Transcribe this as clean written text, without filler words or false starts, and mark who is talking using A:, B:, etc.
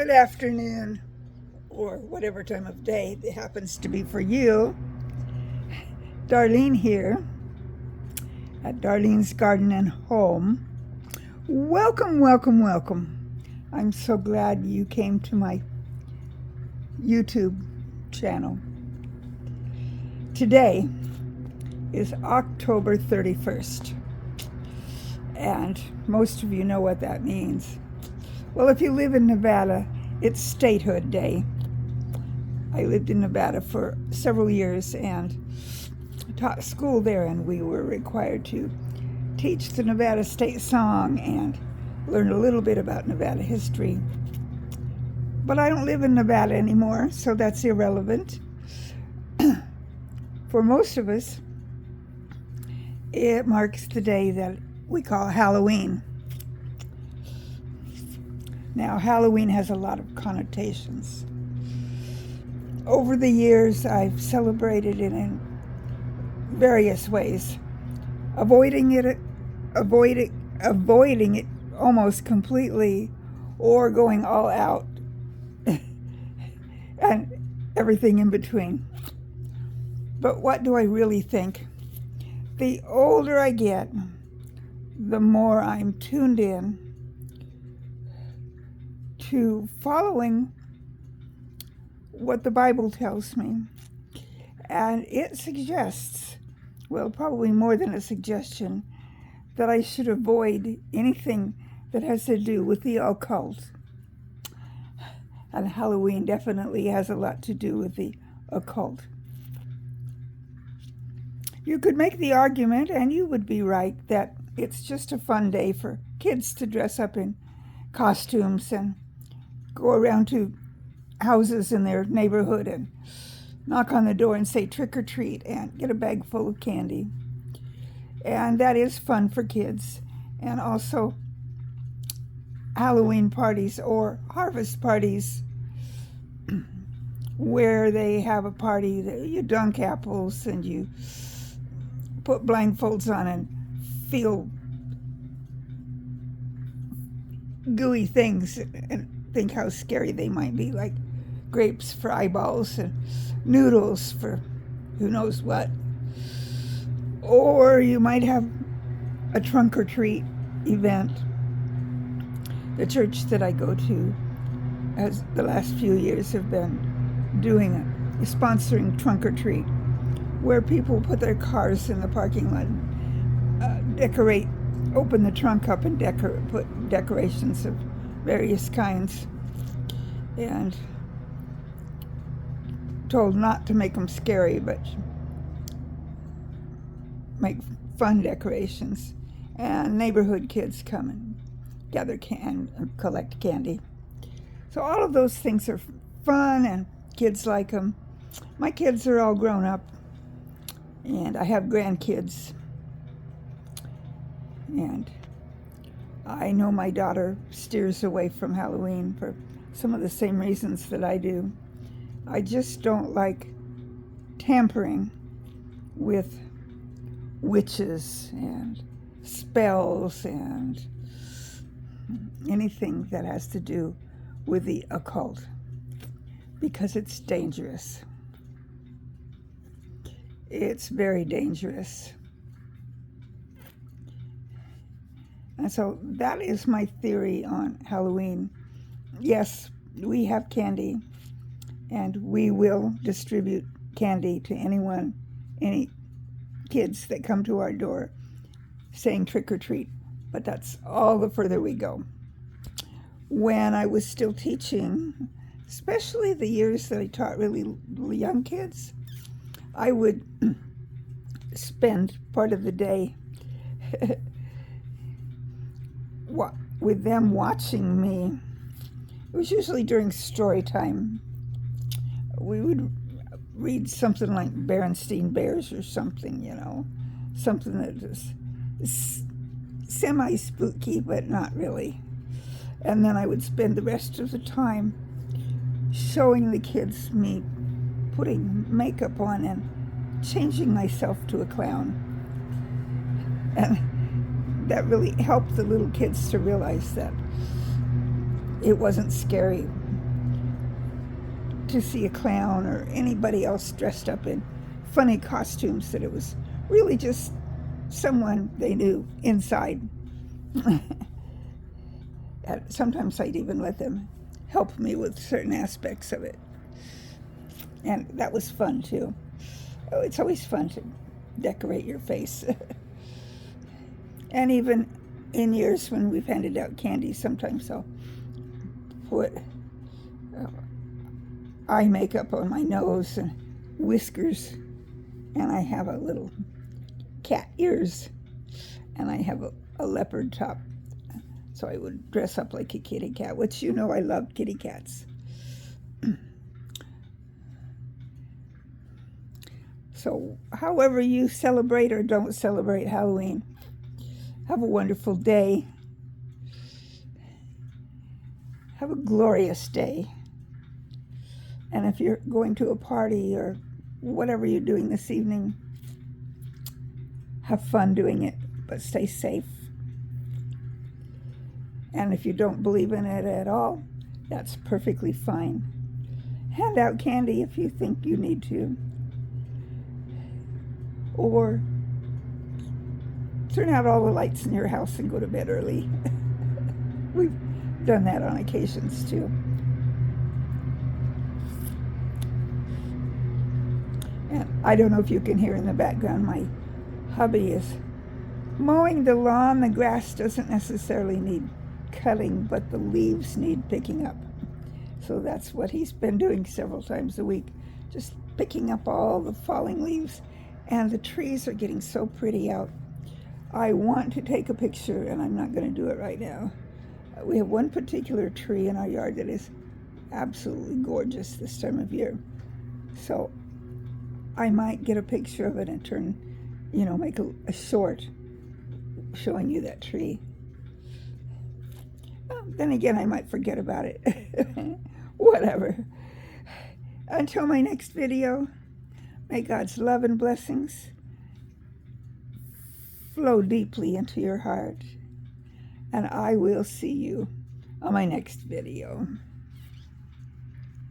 A: Good afternoon, or whatever time of day it happens to be for you. Darlene here at Darlene's Garden and Home. Welcome, welcome, welcome. I'm so glad you came to my YouTube channel. Today is October 31st, and most of you know what that means. Well, if you live in Nevada, it's Statehood Day. I lived in Nevada for several years and taught school there, and we were required to teach the Nevada State Song and learn a little bit about Nevada history. But I don't live in Nevada anymore, so that's irrelevant. For most of us, it marks the day that we call Halloween. Now, Halloween has a lot of connotations. Over the years, I've celebrated it in various ways, avoiding it almost completely, or going all out, and everything in between. But what do I really think? The older I get, the more I'm tuned in to following what the Bible tells me. And it suggests, well, probably more than a suggestion, that I should avoid anything that has to do with the occult. And Halloween definitely has a lot to do with the occult. You could make the argument, and you would be right, that it's just a fun day for kids to dress up in costumes and go around to houses in their neighborhood and knock on the door and say trick or treat and get a bag full of candy. And that is fun for kids. And also Halloween parties or harvest parties where they have a party that you dunk apples and you put blindfolds on and feel gooey things and think how scary they might be, like grapes for eyeballs and noodles for who knows what. Or you might have a trunk or treat event. The church that I go to, as the last few years, have been sponsoring trunk or treat, where people put their cars in the parking lot, open the trunk up and put decorations of various kinds, and told not to make them scary, but make fun decorations. And neighborhood kids come and gather and collect candy. So all of those things are fun, and kids like them. My kids are all grown up, and I have grandkids. And I know my daughter steers away from Halloween for some of the same reasons that I do. I just don't like tampering with witches and spells and anything that has to do with the occult, because it's dangerous. It's very dangerous. And so that is my theory on Halloween. Yes, we have candy, and we will distribute candy to any kids that come to our door saying trick or treat. But that's all the further we go. When I was still teaching, especially the years that I taught really young kids, I would spend part of the day with them watching me. It was usually during story time. We would read something like Berenstain Bears or something, something that was semi-spooky, but not really. And then I would spend the rest of the time showing the kids me putting makeup on and changing myself to a clown. And that really helped the little kids to realize that it wasn't scary. to see a clown or anybody else dressed up in funny costumes, that it was really just someone they knew inside. Sometimes I'd even let them help me with certain aspects of it. And that was fun too. Oh, it's always fun to decorate your face. And even in years when we've handed out candy, sometimes I'll put eye makeup on my nose and whiskers, and I have a little cat ears, and I have a leopard top. So I would dress up like a kitty cat, which you know I love kitty cats. So however you celebrate or don't celebrate Halloween, have a wonderful day. Have a glorious day. And if you're going to a party or whatever you're doing this evening, have fun doing it, but stay safe. And if you don't believe in it at all, that's perfectly fine. Hand out candy if you think you need to. Or turn out all the lights in your house and go to bed early. We've done that on occasions too. And I don't know if you can hear in the background, my hubby is mowing the lawn. The grass doesn't necessarily need cutting, but the leaves need picking up. So that's what he's been doing several times a week, just picking up all the falling leaves. And the trees are getting so pretty out. I want to take a picture, and I'm not going to do it right now. We have one particular tree in our yard that is absolutely gorgeous this time of year. So I might get a picture of it and make a short showing you that tree. Then again, I might forget about it. Whatever. Until my next video, may God's love and blessings flow deeply into your heart. And I will see you on my next video.